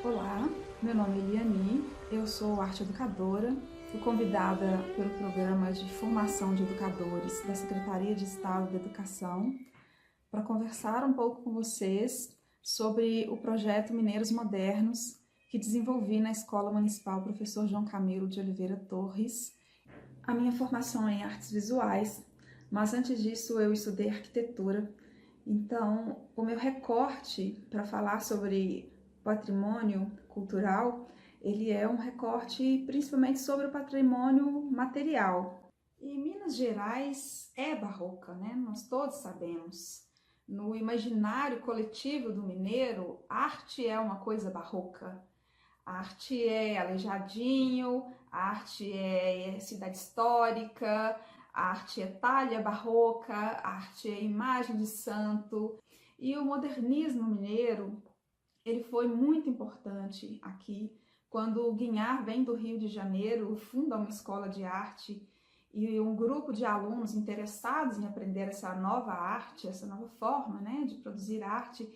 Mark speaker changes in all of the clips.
Speaker 1: Olá, meu nome é Eliane, eu sou arte educadora, fui convidada pelo Programa de Formação de Educadores da Secretaria de Estado da Educação para conversar um pouco com vocês sobre o projeto Mineiros Modernos que desenvolvi na Escola Municipal Professor João Camilo de Oliveira Torres. A minha formação é em artes visuais, mas antes disso eu estudei arquitetura. Então, o meu recorte para falar sobre patrimônio cultural, ele é um recorte principalmente sobre o patrimônio material. E Minas Gerais é barroca, né? Nós todos sabemos. No imaginário coletivo do mineiro, arte é uma coisa barroca. A arte é Aleijadinho, a arte é cidade histórica, a arte é talha barroca, a arte é imagem de santo. E o modernismo mineiro, ele foi muito importante aqui. Quando o Guinhar vem do Rio de Janeiro, funda uma escola de arte e um grupo de alunos interessados em aprender essa nova arte, essa nova forma, né, de produzir arte,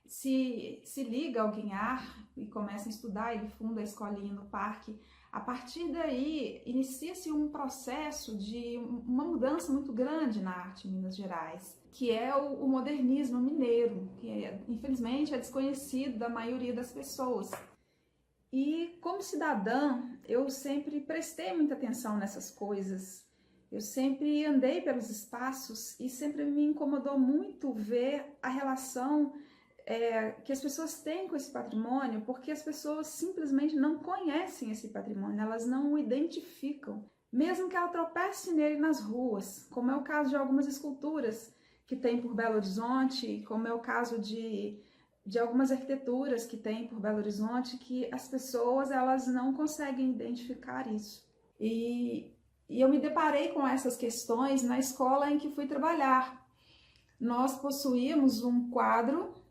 Speaker 1: se liga ao Guinhar e começa a estudar, ele funda a escolinha no parque. A partir daí, inicia-se um processo de uma mudança muito grande na arte em Minas Gerais, que é o modernismo mineiro, que infelizmente é desconhecido da maioria das pessoas. E como cidadã, eu sempre prestei muita atenção nessas coisas. Eu sempre andei pelos espaços e sempre me incomodou muito ver a relação que as pessoas têm com esse patrimônio, porque as pessoas simplesmente não conhecem esse patrimônio, elas não o identificam, mesmo que ela tropece nele nas ruas, como é o caso de algumas esculturas que tem por Belo Horizonte, como é o caso de algumas arquiteturas que tem por Belo Horizonte, que as pessoas elas não conseguem identificar isso. E eu me deparei com essas questões na escola em que fui trabalhar. Nós possuímos um quadro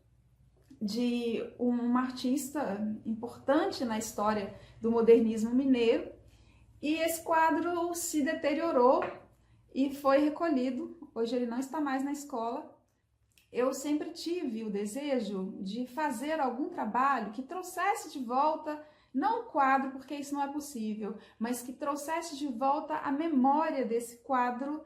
Speaker 1: de uma artista importante na história do modernismo mineiro, e esse quadro se deteriorou e foi recolhido. Hoje ele não está mais na escola. Eu sempre tive o desejo de fazer algum trabalho que trouxesse de volta, não o quadro, porque isso não é possível, mas que trouxesse de volta a memória desse quadro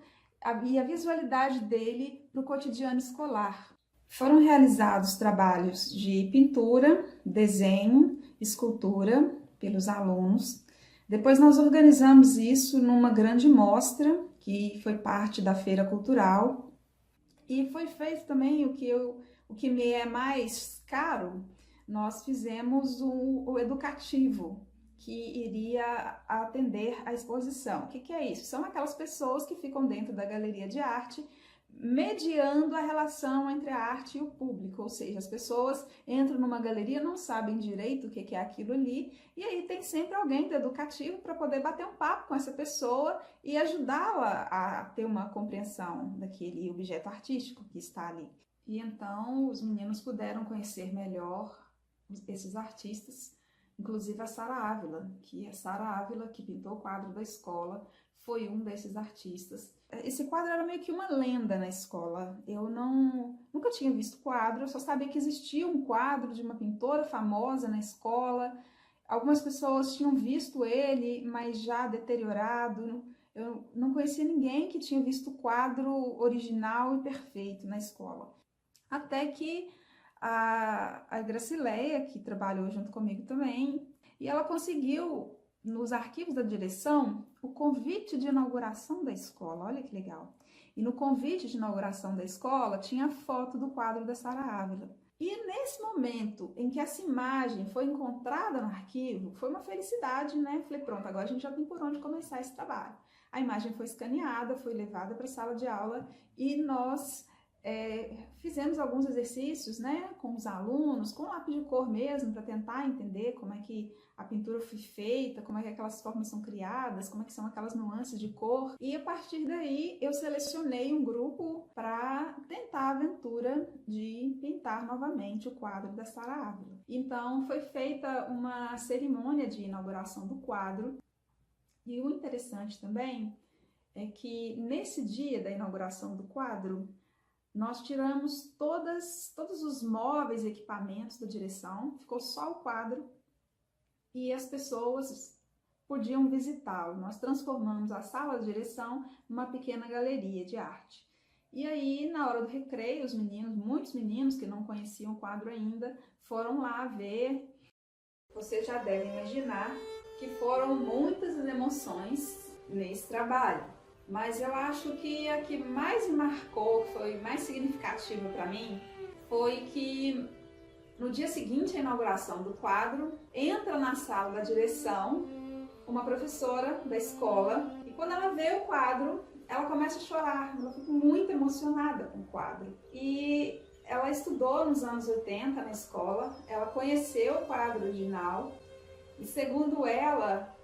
Speaker 1: e a visualidade dele para o cotidiano escolar. Foram realizados trabalhos de pintura, desenho, escultura pelos alunos. Depois nós organizamos isso numa grande mostra, que foi parte da Feira Cultural. E foi feito também o que me é mais caro, nós fizemos o educativo, que iria atender à exposição. O que é isso? São aquelas pessoas que ficam dentro da galeria de arte, mediando a relação entre a arte e o público, ou seja, as pessoas entram numa galeria, não sabem direito o que é aquilo ali, e aí tem sempre alguém do educativo para poder bater um papo com essa pessoa e ajudá-la a ter uma compreensão daquele objeto artístico que está ali. E então os meninos puderam conhecer melhor esses artistas, inclusive a Sara Ávila, que é Sara Ávila, que pintou o quadro da escola, foi um desses artistas. Esse quadro era meio que uma lenda na escola. Eu nunca tinha visto quadro, eu só sabia que existia um quadro de uma pintora famosa na escola. Algumas pessoas tinham visto ele, mas já deteriorado. Eu não conhecia ninguém que tinha visto o quadro original e perfeito na escola. Até que a Gracileia, que trabalhou junto comigo também, e ela conseguiu, nos arquivos da direção, o convite de inauguração da escola. Olha que legal. E no convite de inauguração da escola tinha a foto do quadro da Sara Ávila. E nesse momento em que essa imagem foi encontrada no arquivo, foi uma felicidade, né? Falei, pronto, agora a gente já tem por onde começar esse trabalho. A imagem foi escaneada, foi levada para a sala de aula e nós fizemos alguns exercícios, né, com os alunos, com lápis de cor mesmo, para tentar entender como é que a pintura foi feita, como é que aquelas formas são criadas, como é que são aquelas nuances de cor. E a partir daí eu selecionei um grupo para tentar a aventura de pintar novamente o quadro da Sara Ávila. Então foi feita uma cerimônia de inauguração do quadro. E o interessante também é que nesse dia da inauguração do quadro, nós tiramos todos os móveis e equipamentos da direção, ficou só o quadro, e as pessoas podiam visitá-lo. Nós transformamos a sala de direção numa pequena galeria de arte. E aí, na hora do recreio, os meninos, muitos meninos que não conheciam o quadro ainda, foram lá ver. Vocês já devem imaginar que foram muitas as emoções nesse trabalho. Mas eu acho que a que mais me marcou, foi mais significativa para mim, foi que no dia seguinte à inauguração do quadro, entra na sala da direção uma professora da escola e quando ela vê o quadro, ela começa a chorar, ela fica muito emocionada com o quadro. E ela estudou nos anos 80 na escola, ela conheceu o quadro original e, segundo ela,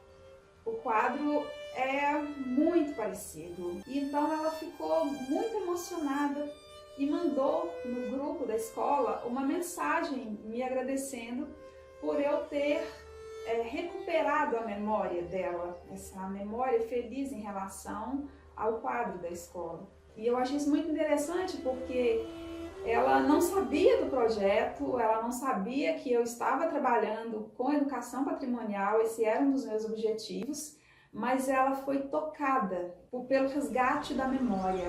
Speaker 1: o quadro é muito parecido. E então ela ficou muito emocionada e mandou no grupo da escola uma mensagem me agradecendo por eu ter recuperado a memória dela, essa memória feliz em relação ao quadro da escola. E eu achei isso muito interessante porque ela não sabia do projeto, ela não sabia que eu estava trabalhando com educação patrimonial, esse era um dos meus objetivos, mas ela foi tocada pelo resgate da memória.